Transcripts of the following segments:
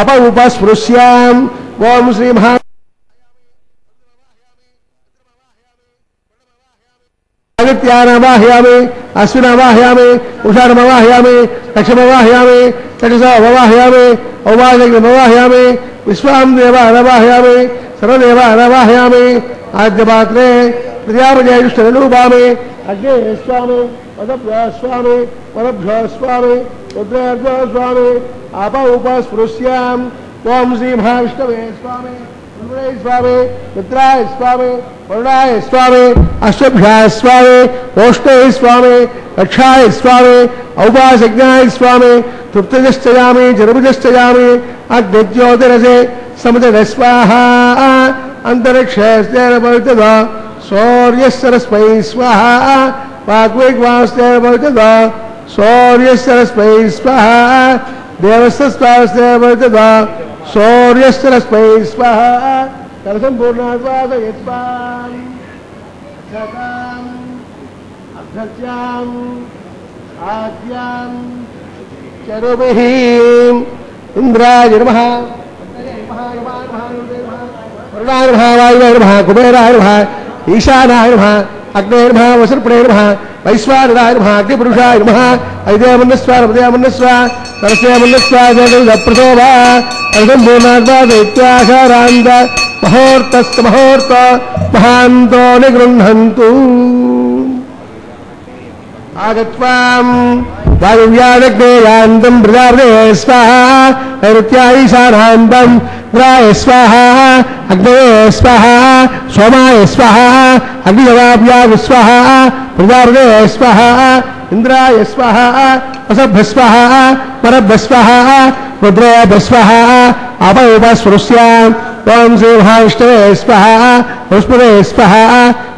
ఉపస్పృశ్యాం ఓం శ్రీ మహా ఆదిత్యానవాహయామి అశ్వినవాహయామి ఉషానమవాహయామి లక్ష్మవాహయామి చక్షుషావవాహయామి ఔవాహయామి విశ్వాం దేవ అనవాహయామి సర్వదేవ అనవాహయామి ఆద్యపాత్రే ప్రజాపజయుష్టనుభామి అగ్నే స్వామి వదభ్యో స్వామి వదభ్యో స్వామి రుద్రేభ్యో స్వామి ఆప ఉపస్పృశ్యాం ఓం శ్రీ మహావిష్ణవే స్వామి స్వామి మిత్రాయ స్వామి వరుణాయ స్వామి అష్టభ్యాయ స్వామి ఓష్ణయ స్వామి రక్షాయ స్వామి ఔపాసజ్ఞాయ స్వామి తృప్తజశ్చయామి జనభుజశ్చయామి అగ్నిజ్యోతిరసే సముద్ర స్వాహ అంతరిక్షేణ భవితద సూర్యస్సరస్మై స్వాహ వాగ్వేగ్వాస్తేన భవితద సూర్యస్సరస్మై స్వాహ దేవస్వాస్తేన భవితద సూర్యస్సరస్మై స్వాహ కలసంపూర్ణాద్వాదయత్వాం అర్ధత్యాం ఆద్యాం చరుభిః ఇంద్రాయ నమః వరుణాయ నమః వాయువే నమః కుబేరాయ నమః ఈశానాయ నమః అగ్నే నమః వసర్పణే నమః వైశ్వానరాయ నమః అగ్నిపురుషాయ నమః ఐదేమన్నస్వ నవదేమన్నస్వ సరస్వేమన్నస్వ జగదప్రసోభా కలసంపూర్ణాద్వాదయత్యాశారాంత మహోర్తస్తమహోర్త మహాంతో నిగృహంతు ఆగత్వాం వాయువ్యాదగ్నేయాంతం ప్రజాపతే స్వాహా నైరుత్యాయిశానాంతం ఇంద్రాయ స్వాహా అగ్నయే స్వాహా సోమాయ స్వాహా అగ్నిజవాభ్యాగ స్వాహా ప్రజాపతే స్వాహా ఇంద్రాయ స్వాహా వసభ్య స్వాహా పరభ్య స్వాహా రుద్రేభ్య స్వాహా ఆపయోపస్పృశ్యాం ఓం శ్రీ మహావిష్ణవే స్వాహా బృహస్పతే స్వాహా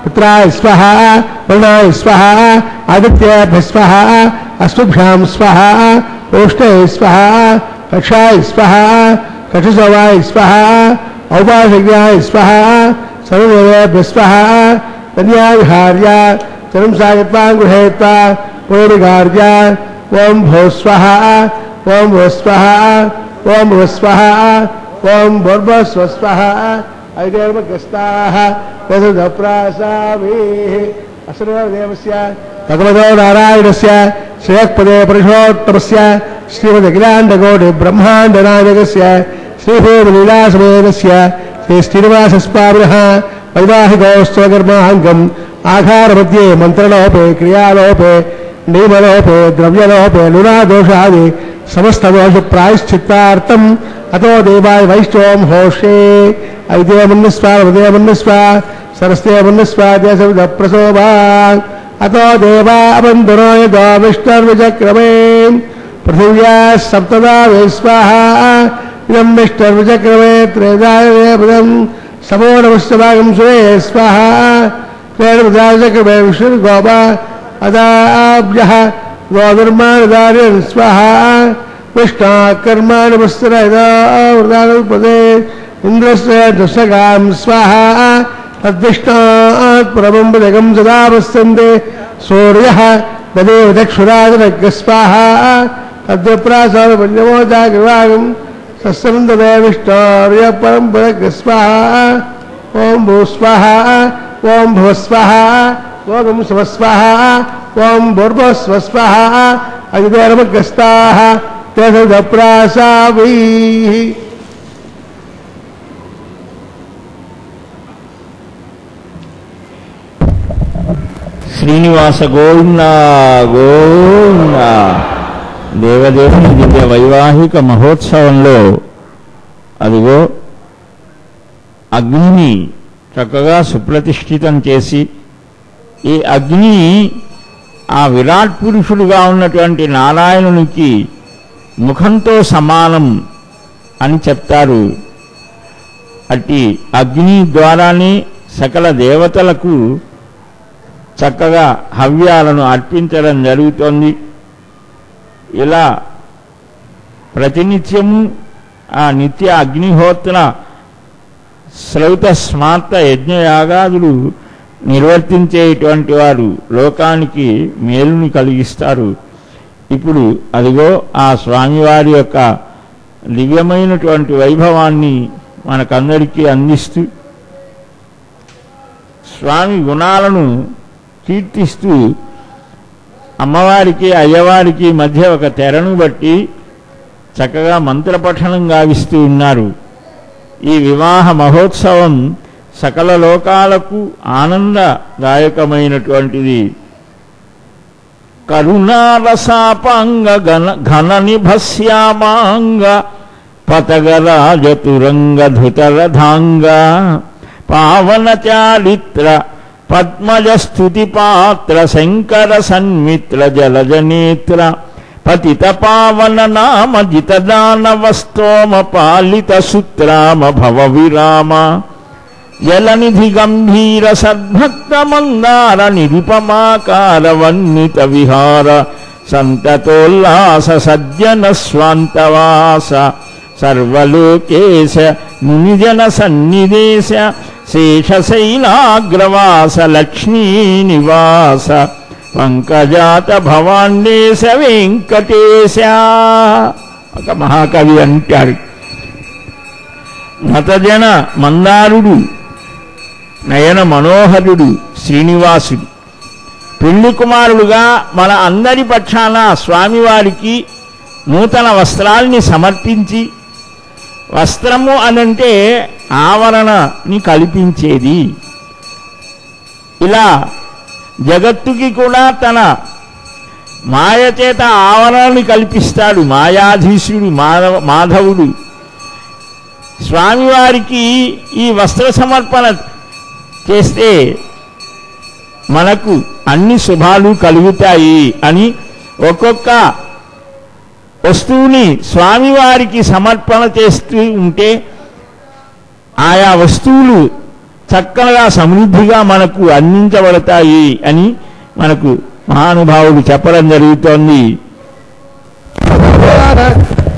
పుత్రాయ స్వాహా వరుణాయ స్వాహా ఆదిత్యేభ్య స్వాహా అశ్వభ్యాం స్వాహా ఓష్ణయ స్వాహా రక్షాయ స్వాహా కక్షుసవాయ స్వాహా ఔపాసజ్ఞాయ స్వాహా సర్వదేవేభ్య స్వాహా కన్యావిహార్య చరం సాగత్వాం గృహేత్వా పూర్ణికార్య ఓం భో స్వాహా ఓం భో స్వాహా ఓం భో స్వాహా ఓం భూర్భువః స్వాహా ఐదేర్మగ్రస్తాః యథప్రాసామేః అసర్వదేవస్య భగవతో నారాయణస్య శ్రేయఃపదే పురుషోత్తమస్య శ్రీమదఖిలాండకోటి బ్రహ్మాండనాయకస్య శ్రీభూమిలీలాసమేతస్య శ్రీ శ్రీనివాసస్వామినః వైవాహికోత్సవకర్మాంగం ఆహారమధ్యే మంత్రలోపే క్రియాలోపే నియమలోపే ద్రవ్యలోపే లునాదోషాది సమస్తదోష ప్రాయశ్చిత్తార్థం అతో దేవాయ వైష్ణవం హోషే ఐదేమన్యస్వ హృదయమన్యస్వ సరస్వేమన్యస్వ దేశవిధ ప్రసోభా అతో దేవాబంధురోయ దో విష్ణర్విచక్రమే పృథివ్యా సప్తదా వే స్వాహా ఇదం విష్ణర్విచక్రమే త్రేదాయపదం సమోనమస్తభాగం సురే స్వాహా త్రేణచక్రమే విష్ణుర్గోపా అదాభ్యః గోధర్మాదార్యన్ స్వాహా విష్ణా కర్మాణి వస్త్రపదే ఇంద్రస్య దశగాం స్వాహా తద్విష్ణాత్ పరమంబదగం సదా వస్తంతే సూర్యః తదేవ చక్షురాజనగ్గ స్వాహా తద్విప్రాసాద పంచమోజాగ్రవాగం సస్యందదే విష్ణోర్య పరంపదగ్గ స్వాహా ఓం భూ స్వాహా ఓం భువ స్వాహా ఓం శివ స్వాహా ఓం భూర్భువః స్వాహా ఐదేర్మగ్రస్తాః తదప్రాసామేః శ్రీనివాస గోవింద గోవింద. దేవదేవుని దివ్య వైవాహిక మహోత్సవంలో అదిగో అగ్నిని చక్కగా సుప్రతిష్ఠితం చేసి ఈ అగ్ని ఆ విరాట్ పురుషుడుగా ఉన్నటువంటి నారాయణునికి ముఖంతో సమానం అని చెప్తారు. అట్టి అగ్ని ద్వారానే సకల దేవతలకు చక్కగా హవ్యాలను అర్పించడం జరుగుతోంది. ఇలా ప్రతినిత్యము ఆ నిత్య అగ్నిహోత్ర శ్రౌత స్మార్త యజ్ఞయాగాదులు నిర్వర్తించేటువంటి వారు లోకానికి మేలుని కలిగిస్తారు. ఇప్పుడు అదిగో ఆ స్వామివారి యొక్క దివ్యమైనటువంటి వైభవాన్ని మనకందరికీ అందిస్తూ స్వామి గుణాలను కీర్తిస్తూ అమ్మవారికి అయ్యవారికి మధ్య ఒక తెరను బట్టి చక్కగా మంత్రపఠనం గావిస్తూ ఉన్నారు. ఈ వివాహ మహోత్సవం సకల లోకాలకు ఆనందదాయకమైనటువంటిది. కరుణారసాపాంగ ఘన నిభస్యామాంగ పతగరాజతురంగ ధృతరథాంగ పావన చారిత్ర పద్మజస్తుతి పాత్ర శంకర సన్మిత్ర జలజనేత్ర పతిత పావన నామ జిత దానవస్తోమ పాలిత సుత్రామ భవ విరామ జలనిధి గంభీర సద్భక్త మందార నిరుపమాకార వన్నిత విహార సంతతోల్లాస సజ్జన స్వాంతవాస సర్వలోకేశ మునిజన సన్నిదేశ శేషశైలాగ్రవాస లక్ష్మీనివాస పంకజాత భవాండేశ వెంకటేశ. ఒక మహాకవి అంటారు, నతజన మందారుడు నయన మనోహరుడు శ్రీనివాసుడు. పెళ్లి కుమారుడుగా మన అందరి పక్షాన స్వామివారికి నూతన వస్త్రాల్ని సమర్పించి, వస్త్రము అనంటే ఆవరణని కల్పించేది. ఇలా జగత్తుకి కూడా తన మాయ చేత ఆవరణని కల్పిస్తాడు మాయాధీశుడు మాధవుడు. స్వామివారికి ఈ వస్త్ర సమర్పణ చేస్తే మనకు అన్ని శుభాలు కలుగుతాయి అని ఒక్కొక్క వస్తువుని స్వామివారికి సమర్పణ చేస్తూ ఉంటే ఆయా వస్తువులు చక్కగా సమృద్ధిగా మనకు అందించబడతాయి అని మనకు మహానుభావుడు చెప్పడం జరుగుతోంది.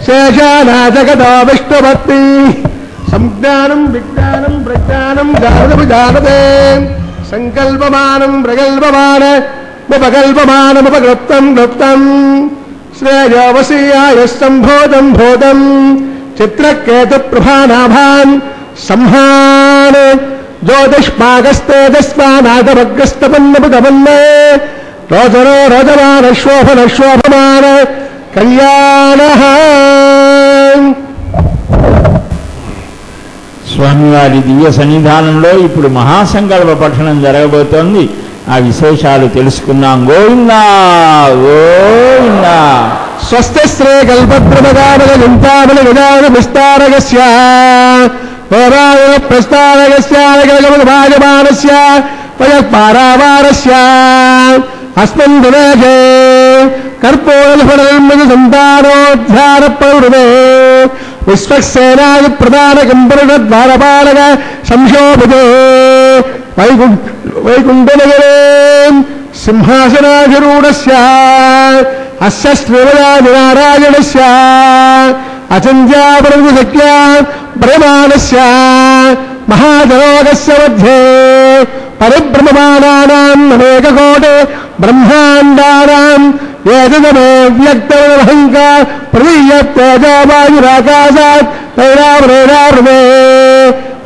శేషానాథగతో విష్ణుభక్తి సంజ్ఞానం విజ్ఞానం ప్రజ్ఞానం జానతే సంకల్పమానం ప్రగల్పమాన ఉపకల్పమానముపగృప్తం గృప్తం శ్రేయోవసీయాయ సంభోదం భోదం చిత్రకేతు ప్రభానాభాన్ సంహాన జ్యోతిష్మాగస్తేజస్వానాథమగ్రస్తపన్నపుతపన్నే రోచనో రోచమాన శోభన శోభమాన కళ్యాణ. స్వామివారి దివ్య సన్నిధానంలో ఇప్పుడు మహాసంకల్ప పఠనం జరగబోతోంది. ఆ విశేషాలు తెలుసుకున్నాం. గోవిందా గోవిందా. స్వస్తి శ్రీ కల్పద్రుమగామల చింతామల విధాన విస్తారగస్య ప్రస్తారగస్య భాజమానస్య పరావారస్య అస్మిన్ దినేజే కర్పూరఫల సంతానోద్ధార ప్రవృతే విశ్వక్సేనాది ప్రధాన కంపరుణ ద్వారపాలక సంశోభితే వైకుంఠనగరే సింహాసనాధిరూఢస్య అస్య శ్రీమదాదినారాయణస్య అచింత్యాపరశక్త్యా ప్రమాణస్య మహాజనోగస్య మధ్యే పరిభ్రమమానానాం అనేకకోటి బ్రహ్మాండానాం ఏతదమే వ్యక్తమహంకా ప్రదీయత్తేజావాయురాకాశాత్ తైరావరేరావృతే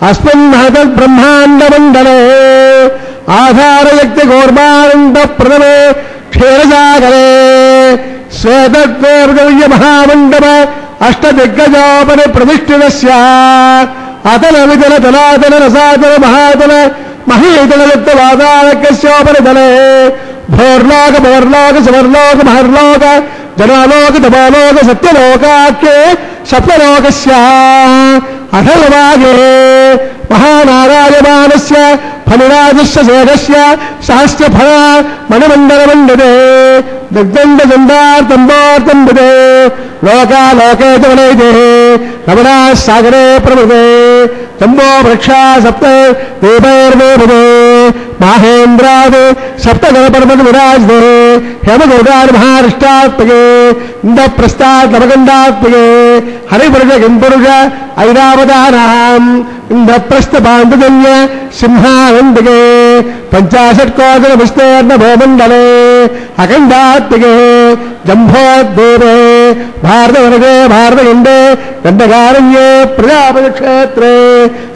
అస్మిన్ మహతద్బ్రహ్మాండమండలే ఆధారయక్తి గోర్మానంద ప్రథమే క్షీరసాగరే శ్వేతత్వేర్గవ్య మహామండప అష్టదిగ్గజోపరి ప్రతిష్ఠితస్య అతల వితల తలాతల రసాతల మహాతల మహీతల యుక్తవాదారకస్యోపరితలే భోర్లోక భోర్లోక సువర్లోక మహర్లోక జనాలోక తపాలోక సత్యలోకాఖ్యే సప్తలోకస్య అథర్వాగే మహానారాయమానస్య ఫలిరాజస్య శేషస్య సహస్రఫల మణిమండలమండదే దిగ్దండజండార్తంబోర్తంబుదే లోకాలోకే తమలైతే రమణా సాగరే ప్రవృతే జంబో వృక్షా సప్త దీపైర్వేభుదే మాహేంద్రాది సప్తగణపర్వత విరాజే హేమగౌడార్ మహారిష్టాత్మకే ఇంద్రప్రస్థాత్ నవగండాత్మకే హరిపురుష కింపురుష ఐరావతారాం ఇంద్రప్రస్థ పాండుజన్య సింహానందకే పంచాశత్కోదర విస్తీర్ణ భూమండలే అఖండాత్మకే జంభోద్దేవే భారతవర్గే భారతఖండే దండకారణ్యే ప్రజాపతిక్షేత్రే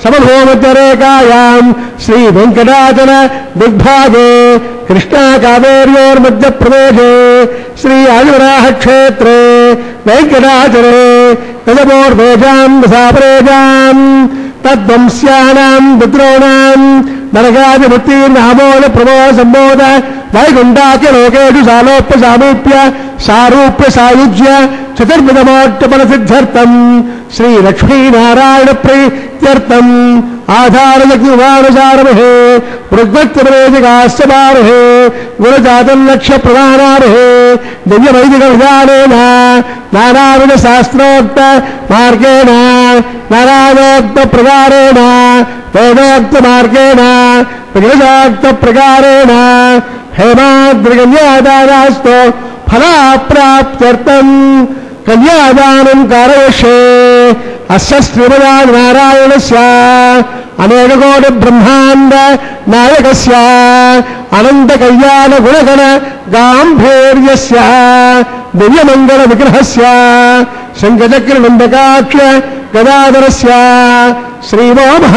సమభూమధ్యరేఖాయాం శ్రీ వెంకటాచల దిగ్భాగే కృష్ణా కావేర్యోర్మధ్యప్రదేశే శ్రీ ఆదివరాహ క్షేత్రే వెంకటాచలే తదమోర్దేశాం దశాపరేషాం తద్వంశ్యానాం పితॄణాం నరకాదిముక్తిర్నామోద ప్రమో సంబోధ వైకుంఠాఖ్య లోకేషు సాలోప్య సామీప్య సారూప్య సాయుజ్య చతుర్విధమోట్టపల సిద్ధ్యర్థం శ్రీ లక్ష్మీనారాయణ ప్రీత్యర్థం ఆధారలగ్నివానుసారమహే ఋగ్వక్తిమరేజికాశ్చమారహే గుణజాతం లక్ష్య ప్రధానారహే దివ్యవైదిక విధానేన నానావిధ శాస్త్రోక్త మార్గేణ నానానోక్త ప్రకారేణ వేదోక్త మార్గేణ విగ్రహోక్త ప్రకారేణ హేమాద్రికన్యాదానాస్తో ఫలాప్రాప్త్యర్థం కన్యాదానం కారయష్యే అస్య శ్రీమన్నారాయణస్య అనేకకోటి బ్రహ్మాండ నాయకస్య అనంత కళ్యాణ గుణగణ గాంభీర్యస్య దివ్యమంగళ విగ్రహస్య శంఖచక్ర నందకాక్ష గదాధరస్య శ్రీమోమః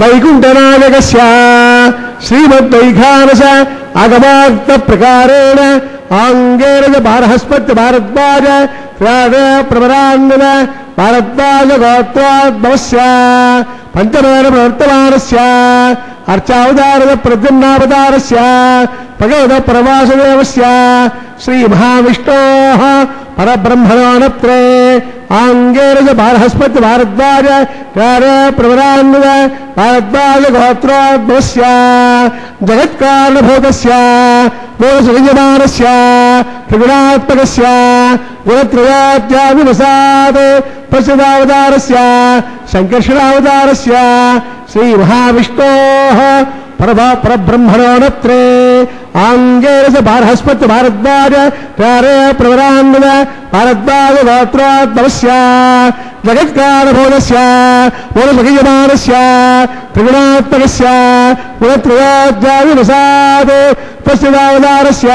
వైకుంఠనాయకస్య శ్రీమద్వైఖానస ఆగమార్త ప్రకారేణ ఆంగేరజ బారహస్పత్య భారద్వాజ ప్రవరాంగన భారద్వాజ గోత్రోద్భవస్య పంచమేన ప్రవర్తమానస్య అర్చావతారద ప్రద్యుమ్నావతారస్య భగవత పరమాసదేవస్య శ్రీ మహావిష్ణోః పరబ్రహ్మణోనత్రే ఆంగేరజ బారహస్పత్య భారద్వాజ ప్రవరాంగన భారద్వాజ గోత్రోద్భవస్య జగత్కారణభూతస్య మూలసుయమానస్య త్రిగుణాత్మకస్య గుణత్రయాధ్యావివసాద్ ప్రసిద్ధావతారస్య సంకర్షణావతారస్య శ్రీ మహావిష్ణోః పరబ్రహ్మణోనత్రే ఆంగేరజ బారహస్పత్య భారద్వాజ ప్రవరాంగన భారద్వాజ గోత్రోద్భవస్య జగత్కారణభూతస్య మూలసుయమానస్య త్రిగుణాత్మకస్య గుణత్రయాధ్యావివసాద్ ప్రసిద్ధావతారస్య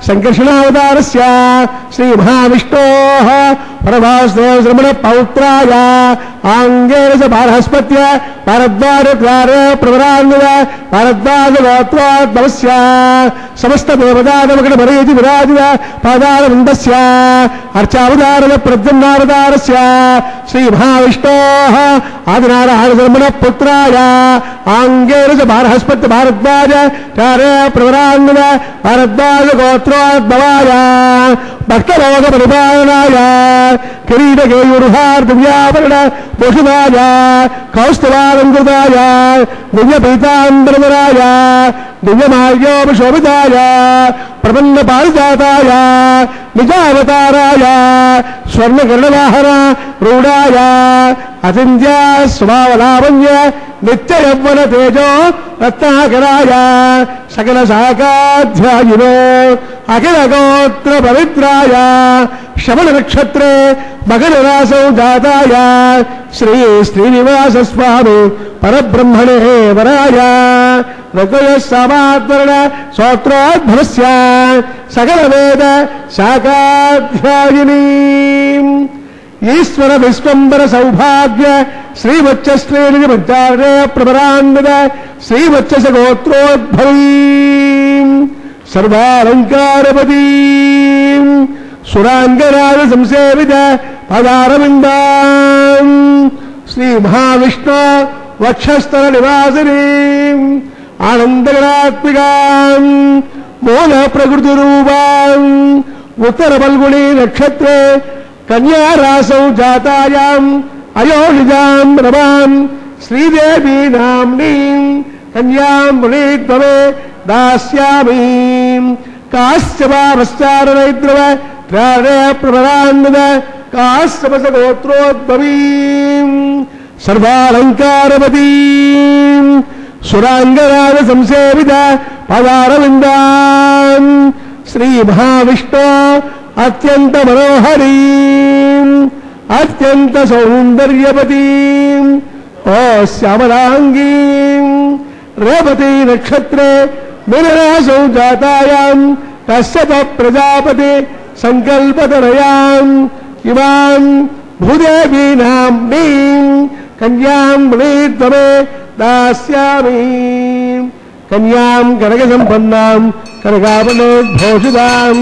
సంకర్షణావతారస్య శ్రీ మహావిష్ణోః పరమాస్దేవ శ్రమణ పౌత్రాయ ఆంగేరజ బారహస్పత్య భారద్వాజ ప్రవరాంగన భారద్వాజ గోత్రోద్భవస్య సమస్త దేవతానమకట మరేతి విరాజిత పాదారవిందస్య అర్చావతారద ప్రద్యుమ్నావతారస్య శ్రీ మహావిష్ణోః ఆదినారాయణ ధర్మణ పుత్రాయ ఆంగేరజ బారహస్పత్య భారద్వాజ ప్రవరాంగన భారద్వాజ గోత్రోద్భవాయ భక్తలోక పరిపాలనాయ కిరీటకేయూరుహార్దివ్యాభరణ భూషితాయ కౌస్తుభాలంకృతాయ దివ్యపీతాంబరధరాయ దివ్యమార్యోపశోభితాయ ప్రపన్న పారిజాతాయ నిజావతారాయ స్వర్ణకర్ణవాహన రూఢాయ అచింత్య స్వభావలావణ్య నిత్యయవ్వన తేజో రత్నాకరాయ సకల శాఖాధ్యాయినో అఖిల గోత్ర పవిత్రాయ శమణ నక్షత్రే మకరరాసౌ జాతాయ శ్రీ శ్రీనివాస స్వామి పరబ్రహ్మణే వరాయ ఋగ్వేద సామాత్మరణ స్తోత్రోద్భవస్య సకల వేద శాఖాధ్యాయిని ఈశ్వర విశ్వంబర సౌభాగ్య శ్రీవచ్చ శ్రేణి పంచారే ప్రవరాన్విత శ్రీవచ్చస గోత్రోద్భవీ సర్వాలంకారపతి సురాంగరాజ సంసేవిత పదారవిందాం శ్రీ మహావిష్ణు వక్షస్థల నివాసిని ఆనందగణాత్మికాం మూల ప్రకృతి రూపాం ఉత్తర ఫల్గుణి నక్షత్రే కన్యారాసౌ జాతాయాం అయోనిజాం రమాం శ్రీదేవి నామ్నీం కన్యాం మునీత్వమే దాస్యామి కాశ్యపాశ్చారణైద్రవ ప్రవరాన్విత కాశ్యపస గోత్రోద్భవీం సర్వాలంకారపతి సురాంగరాజ సంసేవిత పదారవిందాం శ్రీ మహావిష్ణు అత్యంత మనోహరీ అత్యంత సౌందర్యవతీ ఓ శ్యామలాంగీ రేవతి నక్షత్రే మినరాసౌ జాతాయాం కశ్యప ప్రజాపతి సంకల్పతనయాం ఇమాం భూదేవీనాం నీం కన్యాం వృణీత్వమే దాస్యామి. కన్యాం కనక సంపన్నాం కనకాభరణోద్భూషితాం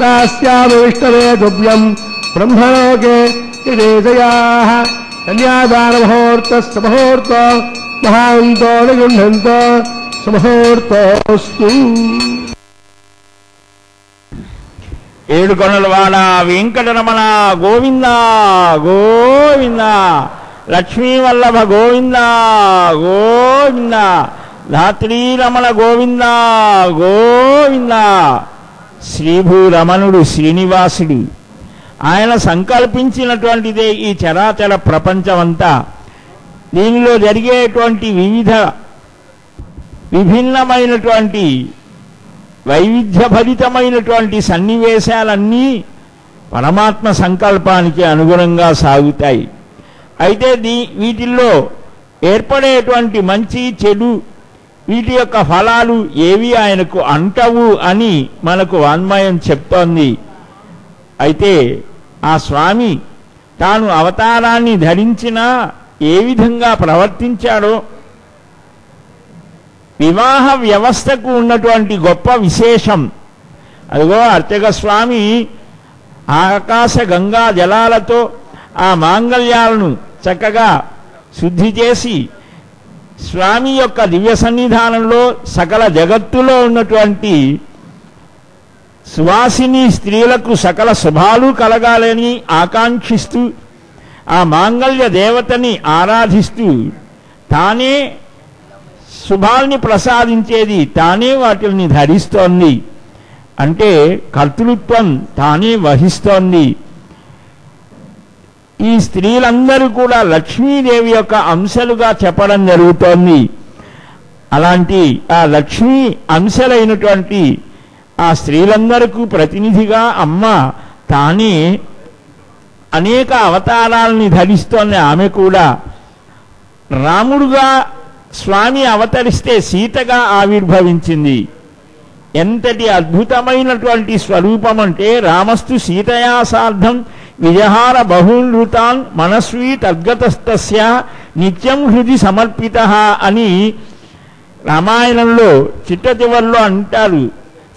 దాస్యామి విష్ణవే తుభ్యం బ్రహ్మలోకే యదేశయాః. కన్యాదాన ముహూర్తస్సుముహూర్త మహాంతో నిగృహంత సుముహూర్తోస్తు. ఏడుకొండలవాడ వెంకటరమణ గోవింద గోవింద, లక్ష్మీవల్లభ గోవింద గోవింద, ధాత్రీరమణ గోవింద గోవింద. శ్రీభూరమణుడు శ్రీనివాసుడు ఆయన సంకల్పించినటువంటిదే ఈ చరాచర ప్రపంచమంతా. దీనిలో జరిగేటువంటి విభిన్నమైనటువంటి వైవిధ్యభరితమైనటువంటి సన్నివేశాలన్నీ పరమాత్మ సంకల్పానికి అనుగుణంగా సాగుతాయి. అయితే వీటిల్లో ఏర్పడేటువంటి మంచి చెడు వీటి యొక్క ఫలాలు ఏవి ఆయనకు అంటవు అని మనకు వాన్మయం చెప్తోంది. అయితే ఆ స్వామి తాను అవతారాన్ని ధరించినా ఏ విధంగా ప్రవర్తించాడో, వివాహ వ్యవస్థకు ఉన్నటువంటి గొప్ప విశేషం అదిగో అర్చక స్వామి ఆకాశ గంగా జలాలతో ఆ మాంగళ్యాలను చక్కగా శుద్ధి చేసి స్వామి యొక్క దివ్య సన్నిధానంలో సకల జగత్తులో ఉన్నటువంటి సువాసిని స్త్రీలకు సకల శుభాలు కలగాలని ఆకాంక్షిస్తూ ఆ మాంగళ్య దేవతని ఆరాధిస్తూ తానే శుభాల్ని ప్రసాదించేది, తానే వాటిని ధరిస్తోంది. అంటే కర్తృత్వం తానే వహిస్తోంది. ఈ స్త్రీలందరూ కూడా లక్ష్మీదేవి యొక్క అంశలుగా చెప్పడం జరుగుతోంది. అలాంటి ఆ లక్ష్మీ అంశలైనటువంటి ఆ స్త్రీలందరికీ ప్రతినిధిగా అమ్మ తానే అనేక అవతారాలని ధరిస్తోంది. ఆమె కూడా రాముడుగా స్వామి అవతరిస్తే సీతగా ఆవిర్భవించింది. ఎంతటి అద్భుతమైనటువంటి స్వరూపం అంటే రామస్తు సీతయా సార్ధం విజహార బహూనృతాన్ మనస్వీ తద్గతస్తస్య నిత్యం హృది సమర్పిత అని రామాయణంలో చిట్ట చివర్లో అంటారు.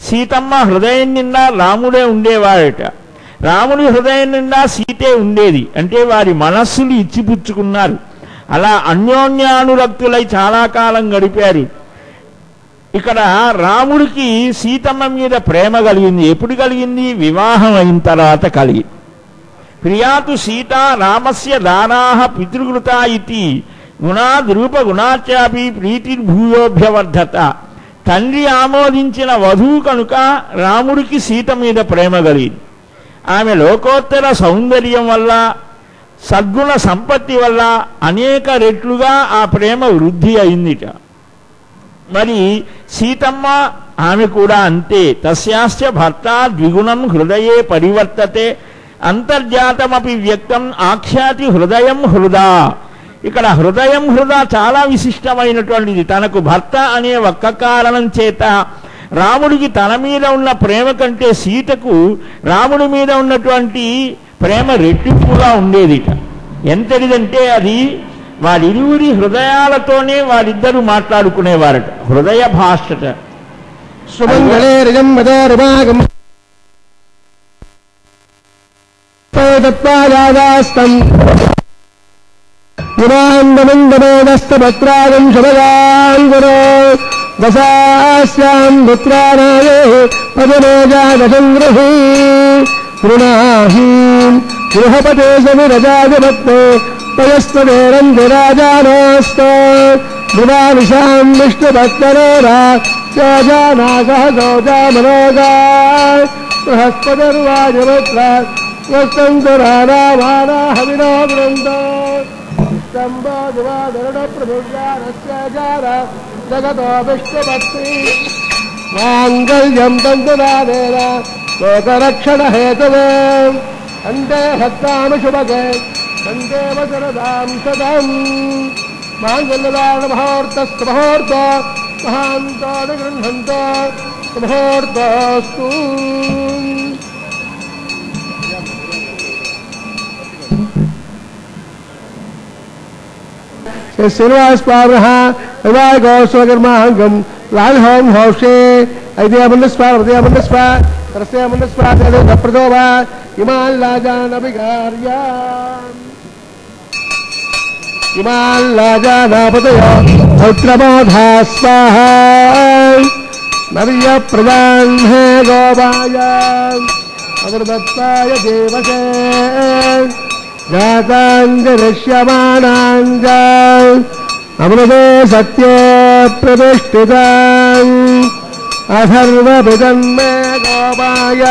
సీతమ్మ హృదయం నిండా రాముడే ఉండేవాడట. రాముడి హృదయం నిండా సీతే ఉండేది. అంటే వారి మనస్సులు ఇచ్చిపుచ్చుకున్నారు. అలా అన్యోన్యానురక్తులై చాలా కాలం గడిపారు. ఇక్కడ రాముడికి సీతమ్మ మీద ప్రేమ కలిగింది. ఎప్పుడు కలిగింది? వివాహం అయిన తర్వాత కలిగింది. ప్రియాతు సీత రామస్య దారాహ పితృకృత ఇతి గుణాద్రూప గుణాచాపి ప్రీతిర్భూయోభ్యవర్ధత. తండ్రి ఆమోదించిన వధువు కనుక రాముడికి సీత మీద ప్రేమ కలిగింది. ఆమె లోకోత్తర సౌందర్యం వల్ల సద్గుణ సంపత్తి వల్ల అనేక రెట్లుగా ఆ ప్రేమ వృద్ధి అయిందిట. మరి సీతమ్మ ఆమె కూడా అంతే. తస్యాశ్చ భర్త ద్విగుణం హృదయే పరివర్తతే అంతర్జాతమపి వ్యక్తం ఆఖ్యాతి హృదయం హృదా. ఇక్కడ హృదయం హృదా చాలా విశిష్టమైనటువంటిది. తనకు భర్త అనే ఒక్క కారణం చేత రాముడికి తన మీద ఉన్న ప్రేమ కంటే సీతకు రాముడి మీద ఉన్నటువంటి ప్రేమ రెట్టింపుగా ఉండేదిట. ఎంతటిదంటే అది వారిరువురి హృదయాలతోనే వారిద్దరూ మాట్లాడుకునేవారట. హృదయ భాషట. సుమంగళే రిజం మదోరుమాగం తత్వాదాస్తం యువాందమందమేదస్తపత్రాగం శుభగాంగురో దశాస్యాం పుత్రానాయే పదనోజాదశంగృహీ గృణాహీం గృహపతే సమిరజాజపత్నే పయస్వదేరంజరాజానాస్త గృహానిశాం విష్ణుభక్తరోరా సహజానాసహజోజామనోగా బృహస్పతిర్వాజవత్ర వస్తంతురారామానాహవినో వృంద సంబోధువాదరుణ ప్రభుజానస్యాజార జగతో విష్ణుభక్తి మాంగళ్యం తంతురానేన లోకరక్షణ హేతువే అందే హత్తాను శుభగే సందేవ శరదాం సదం మాంగళ్యదాన ముహూర్తస్తు ముహూర్త మహాంతో నిగృహంతో ముహూర్తస్తు. श्री श्रीनिवासपावनः वैवाहिकोत्सवकर्माङ्गं लालहोम हौषे ऐदेमन्नस्वा हृदयमन्नस्वा तरस्यमन्नस्वा प्रदो वा इमान् लाजानभिगार्या इमान् लाजानापतयो भौत्रबोधा स्वाहा नव्य प्रजान्हे गोपाय अमृतत्वाय देवसे जाताञ्जलिष्यमाणाञ्ज अमृते सत्ये प्रतिष्ठिताम् अथर्वभिदन्मे गोपाय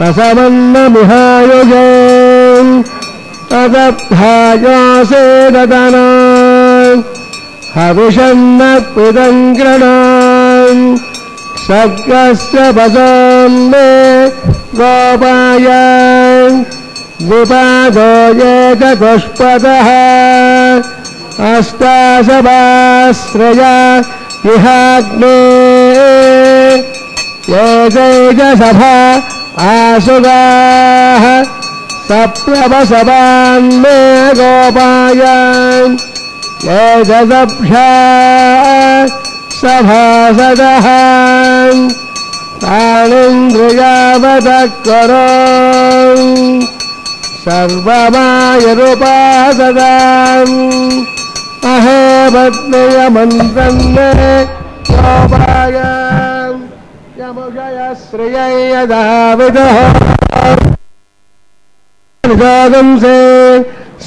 रसमन्नमिहायुजे तदब्धायासे ददना हविषन्नपिदङ्ग्रणाम् सर्गस्य वदान्मे गोपाय विपादो ये चतुष्पदः अष्टाशवाश्रया इहाग्ने ये जैजसभा आसुगाः सप्लवसवान्मे गोपाय ये जदभ्या सभासदः तानिन्द्रियावतः करो सर्वमायरूपासदाम् अहेवत्नयमन्त्रन्ने गोपाय यमुषयश्रियै यदाविदः निजागंसे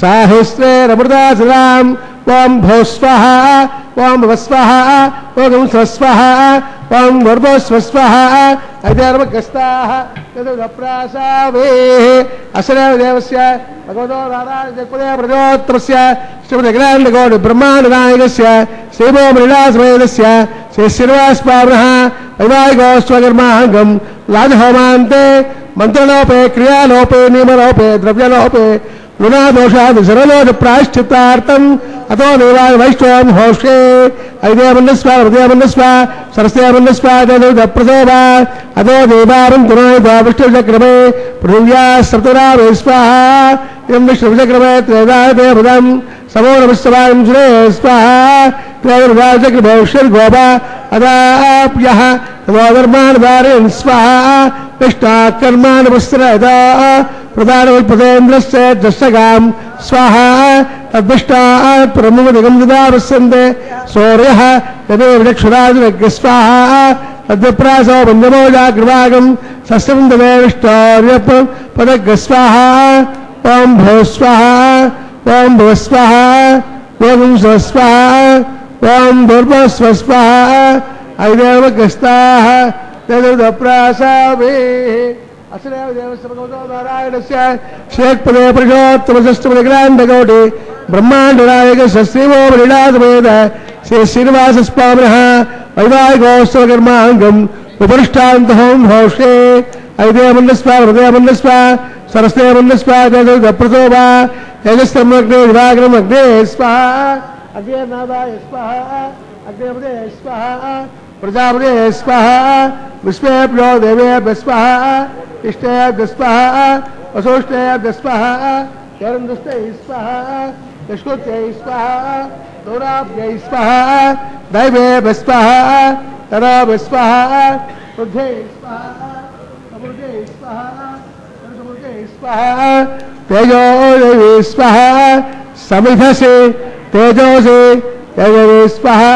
साहिस्रेरमृतासदाम् ॐ भूस्वः ॐ भवस्वः ॐ स्वस्वः ॐ भूर्भुवस्वः अजर्मगस्ताः तदुप्रासावेः असरेव देवस्य भगवतो नारायणजगपदे प्रजोत्रस्य श्रीमदखिलाण्डकोटि ब्रह्माण्डनायकस्य श्रीभूमलीलासमेतस्य श्री श्रीनिवासपावनः वैवाहिकोत्सवकर्माङ्गं लाजहोमान्ते मन्त्रलोपे क्रियालोपे नियमलोपे द्रव्यलोपे लुनादोषादि सर्वलोक प्रायश्चित्तार्थम् अतो देवाय वैष्णवं हौषे ऐदेमन्नस्वा हृदयमन्नस्वा सरस्वमन्नस्वा प्रसोभा अतो देवारं तुनायित्वा विष्णुचक्रमे पृथिव्या सप्तरावे स्वाहा इदं विष्णुचक्रमे त्रयदादेवदं समो नमस्वायं सुरे स्वाहा त्रयदाचक्रमे षड्गोपा अदाप्यः तदोधर्माणधारयन् स्वाहा विष्टाकर्माणवस्त्रयदा प्रधानवल्पदेन्द्रस्य दशगां स्वाहा तद्विष्टात् प्रमुखदिगं ददावस्यन्ते सूर्यः तदेव चक्षुरादिनग् स्वाहा तद्विप्रासो बन्धमोजाग्रभागं सस्यं तदेविष्टोर्यप पदग् स्वाहा ॐ भो स्वाहा ॐ भुव स्वाहा ॐ स्वस्वाहा ॐ भूर्भुवस्व स्वाहा ऐदेवगस्ताः तदुदप्रासावेः असरेव देवस्य भगवतो नारायणस्य शेक्पदे प्रजोत्तमसस्तमदखिलाण्डकोटि ब्रह्माण्डनायकस्य श्रीभूमलीलासमेत श्री श्रीनिवासपावनः वैवाहिकोत्सवकर्माङ्गम् उपरिष्टान्तहों हौषे ऐदेमन्नस्वा हृदयमन्नस्वा सरस्वमन्नस्वा तदुदप्रसोभा यजस्तमग्ने दिवाकरमग्ने स्वाहा अग्ने नादाय स्वाहा अग्नेपदे स्वाहा प्रजापते स्वाहा विश्वेभ्यो देवेभ्यः स्वाहा इष्टेभ्यः स्वाहा वसुष्टेभ्यः स्वाहा चरन्दुष्टैः स्वाहा यष्कुत्यै स्वाहा दोराभ्यै स्वाहा दैवेभ्यः स्वाहा तराभ्यः स्वाहा वृद्धै स्वाहा समृद्धै स्वाहा समृद्धै स्वाहा तेजो देवी स्वाहा समिधसे तेजोसे तेजवे स्वाहा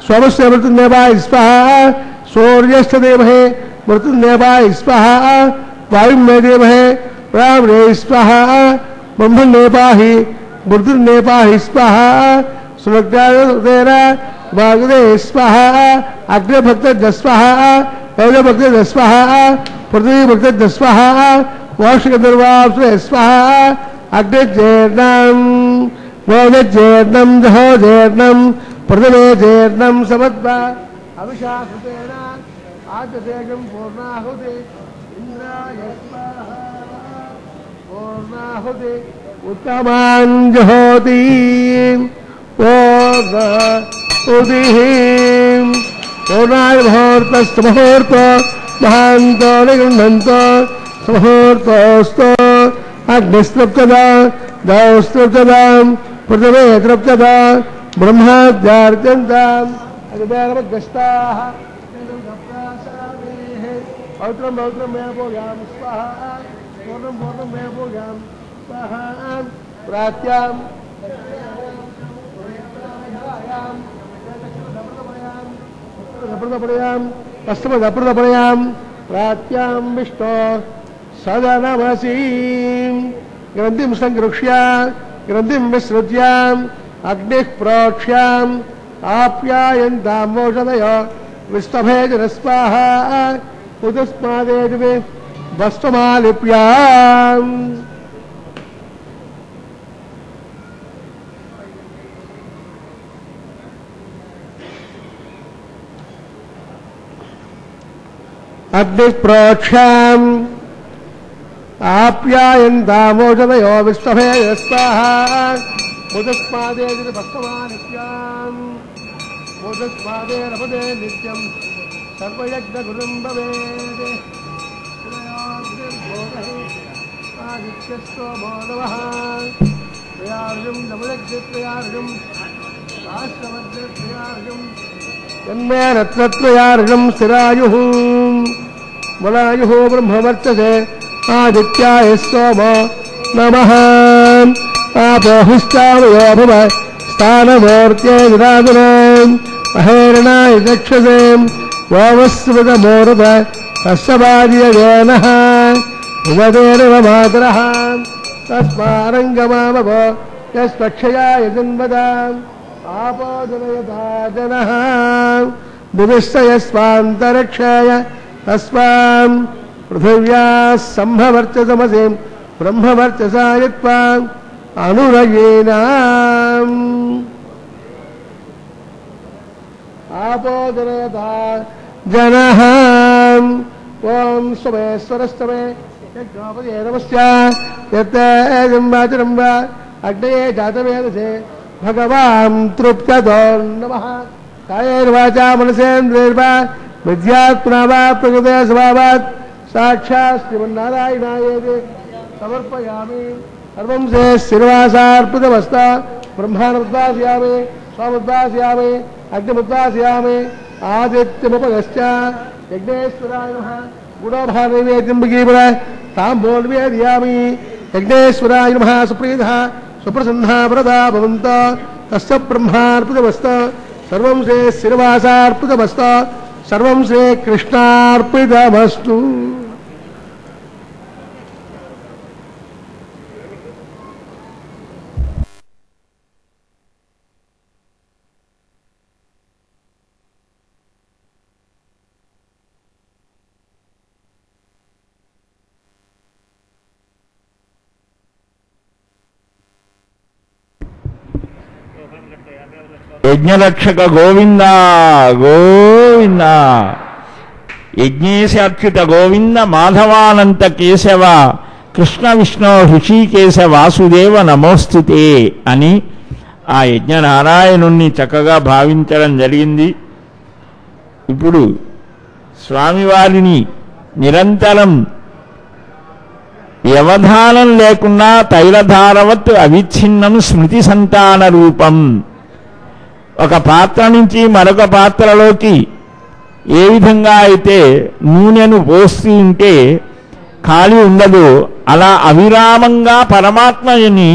सोमस्य मृत्युंदेवाय स्वाहा सूर्यस्य देवहे मृत्युंदेवाय स्वाहा वायुमे देवहे प्राणे स्वाहा ब्रह्मणे पाहि मृत्युंदे पाहि स्वाहा सुभक्तादेव वागदे स्वाहा अग्निभक्त स्वाहा तेजभक्त स्वाहा पृथ्वी भक्त स्वाहा वार्षिकदुर्वाप्ते स्वाहा अग्निजेर्णं वेदजेर्णं जहोजेर्णं प्रथमे जेर्णं समद्वा अभिषाकृतेन आद्यतेजं पूर्णाहुति इन्द्राय स्वाहा पूर्णाहुति उत्तमान् जहोति पूर्णाहुतिः पूर्णाय मुहूर्तस्तमुहूर्त महान्तो निगृह्णन्तो मुहूर्तोऽस्तु अग्निस्तृप्तदा दौस्तृप्तदां పృథివే తృప్తత బ్రహ్మాద్యార్చంతాం అగదానమగ్రస్తాః పౌత్రం పౌత్రం మే భోగాం స్వాహా పూర్ణం పూర్ణం మే భోగాం స్వాహా ప్రాత్యాం ప్రదపడయాం అష్టమదప్రదపడయాం ప్రాత్యాం విష్ణో సదనమసీం గ్రంథిం సంగృక్ష్య గ్రంథిం విసృజ్య అగ్నిః ప్రోక్ష్యాం ఆప్యాయంతాం మోషధయో విస్తభేజన స్వాహా ఉదస్మాదేవి భస్మమాలిప్యాం అగ్నిః ప్రోక్ష్యాం ఆప్యాయంతామోషధయో విస్తభేజన స్వాహా ఉదస్మాదేవి భస్మమాలిప్యాం ఉదస్మాదేరపదే నిత్యం సర్వయజ్ఞగురుం భవేత్ ఆదిత్యస్తోమో నమః త్రయార్జం నమయజ్ఞత్రయార్జం శాస్త్రవజ్రత్రయార్జం తన్మేనత్రత్రయార్జం స్థిరాయుః బలాయుః బ్రహ్మవర్చసే ఆదిత్యాయ స్తోమో నమః ఆపోహిష్టావయో భవ స్థానమూర్త్యై విరాజనాం మహేరణాయ చక్షసే వామస్మృతమూర్ధ కష్టబాధ్యవేనః ఉమదేరవ మాతరః తస్మారంగమామవ యస్పక్షయాయ జన్మదాం ఆపోజనయతా జనః దివిష్టయస్వాంతరిక్షాయ తస్మాం పృథివ్యాः సంభవర్చసమసి బ్రహ్మవర్చసాయత్వాం అనురయేనాం ఆపోజనయతా జనః ఓం స్వమేశ్వరస్తమే యజ్ఞోపదే నమస్య యత్తేజం వాచరం వా అగ్నయే జాతవేదసే భగవాన్ తృప్తతో నమః కాయేర్వాచా మనసేంద్రియైర్వా విద్యాత్మనా వా ప్రకృతే స్వభావాత్ సాక్షాత్ శ్రీమన్నారాయణాయేతి సమర్పయామి సర్వం శ్రీ శ్రీనివాసార్పితమస్తు బ్రహ్మాణముద్వాసయామి స్వాముద్వాసయామి అగ్నిముద్వాసయామి ఆదిత్యముపగశ్చ యజ్ఞేశ్వరాయ నమః గుణోభానైవేద్యం భగీవర తాంబూలవేదయామి యజ్ఞేశ్వరాయ నమః సుప్రీతః సుప్రసన్నः వరదా భవంతో తస్య బ్రహ్మార్పితమస్తు సర్వం శ్రీ శ్రీనివాసార్పితమస్తు సర్వం శ్రీ కృష్ణార్పితమస్తు. యజ్ఞరక్షక గోవింద గోవింద యజ్ఞేశాచ్యుత గోవింద మాధవానంత కేశవ కృష్ణ విష్ణు హృషికేశ వాసుదేవ నమోస్తుతే అని ఆ యజ్ఞనారాయణుణ్ణి చక్కగా భావించడం జరిగింది. ఇప్పుడు స్వామివారిని నిరంతరం వ్యవధానం లేకుండా తైలధారవత్ అవిచ్ఛిన్నం స్మృతి సంతాన రూపం, ఒక పాత్ర నుంచి మరొక పాత్రలోకి ఏ విధంగా అయితే నూనెను పోస్తూ ఉంటే ఖాళీ ఉండదు, అలా అవిరామంగా పరమాత్మని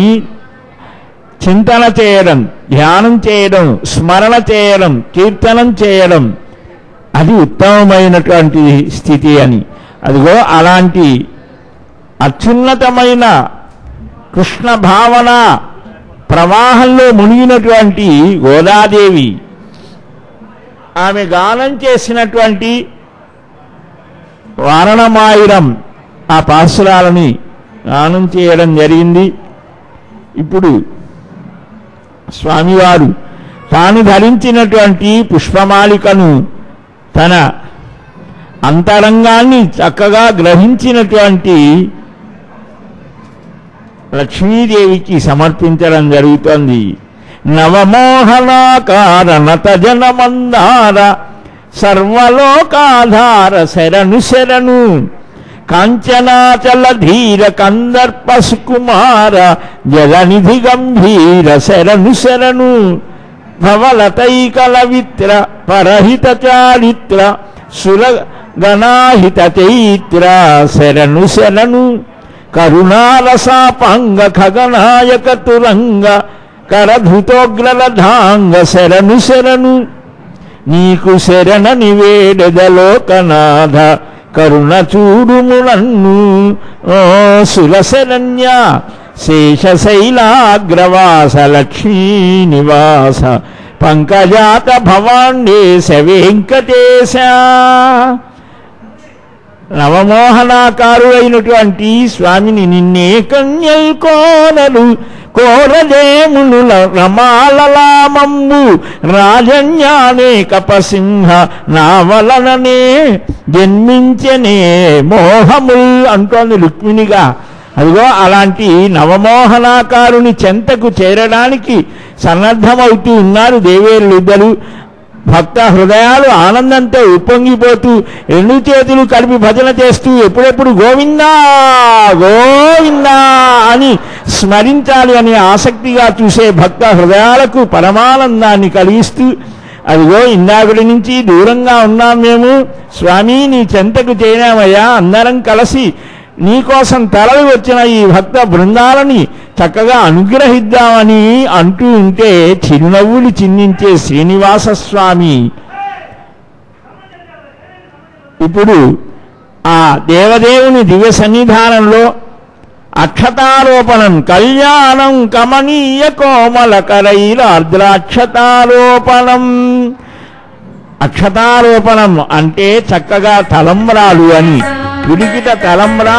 చింతన చేయడం, ధ్యానం చేయడం, స్మరణ చేయడం, కీర్తనం చేయడం అది ఉత్తమమైనటువంటి స్థితి అని. అదిగో అలాంటి అత్యున్నతమైన కృష్ణ భావన ప్రవాహంలో మునిగినటువంటి గోదాదేవి ఆమె గానం చేసినటువంటి వారణమాయిరం ఆ పాసురాలని గానం చేయడం జరిగింది. ఇప్పుడు స్వామివారు తాను ధరించినటువంటి పుష్పమాలికను తన అంతరంగాన్ని చక్కగా గ్రహించినటువంటి లక్ష్మీదేవికి సమర్పించడం జరుగుతోంది. నవమోహనాకార నత జనమందార సర్వలోకాధార శరణు శరణు కాంచనాచల ధీర కందర్ప సుకుమార జలనిధి గంభీర శరణు శరణు భవలతైకల విత్ర పరహిత చారిత్ర సురగణాహిత చైత్ర శరణు శరణు కరుణారసాపాంగ ఖగనాయక తురంగ కరధృతోగ్రలధాంగ శరణు శరణు నీకు శరణని వేడెదలోకనాథ కరుణ చూడుమునన్ను ఓ సురశరణ్య శేషశైలాగ్రవాస లక్ష్మీనివాస పంకజాత భవాండేశ వెంకటేశ. నవమోహనాకారు అయినటువంటి స్వామిని నిన్నే కన్యల్ కోనలు కోరదేమునుల రమాలలామంబు రాజన్యానే కపసింహ నా వలననే జన్మించనే మోహముల్ అంటోంది రుక్మిణిగా. అదిగో అలాంటి నవమోహనాకారుని చెంతకు చేరడానికి సన్నద్ధమవుతూ ఉన్నారు దేవేరులిద్దరు. భక్త హృదయాలు ఆనందంతో ఉప్పొంగిపోతూ రెండు చేతులు కలిపి భజన చేస్తూ ఎప్పుడెప్పుడు గోవిందా గోవిందా అని స్మరించాలి అనే ఆసక్తిగా చూసే భక్త హృదయాలకు పరమానందాన్ని కలిగిస్తూ, అదిగో ఇందాకటి నుంచి దూరంగా ఉన్నాం మేము, స్వామి నీ చెంతకు చేరామయ్యా, అందరం కలిసి నీకోసం తరలి వచ్చిన ఈ భక్త బృందాలని చక్కగా అనుగ్రహిద్దామని అంటూ ఉంటే చిరునవ్వులు చిందించే శ్రీనివాసస్వామి ఇప్పుడు ఆ దేవదేవుని దివ్య సన్నిధానంలో అక్షతారోపణం కళ్యాణం కమనీయ కోమలకరైల అర్ద్రాక్షతారోపణం. అక్షతారోపణం అంటే చక్కగా తలంబ్రాలు అని, పిడికిట తలంబ్రా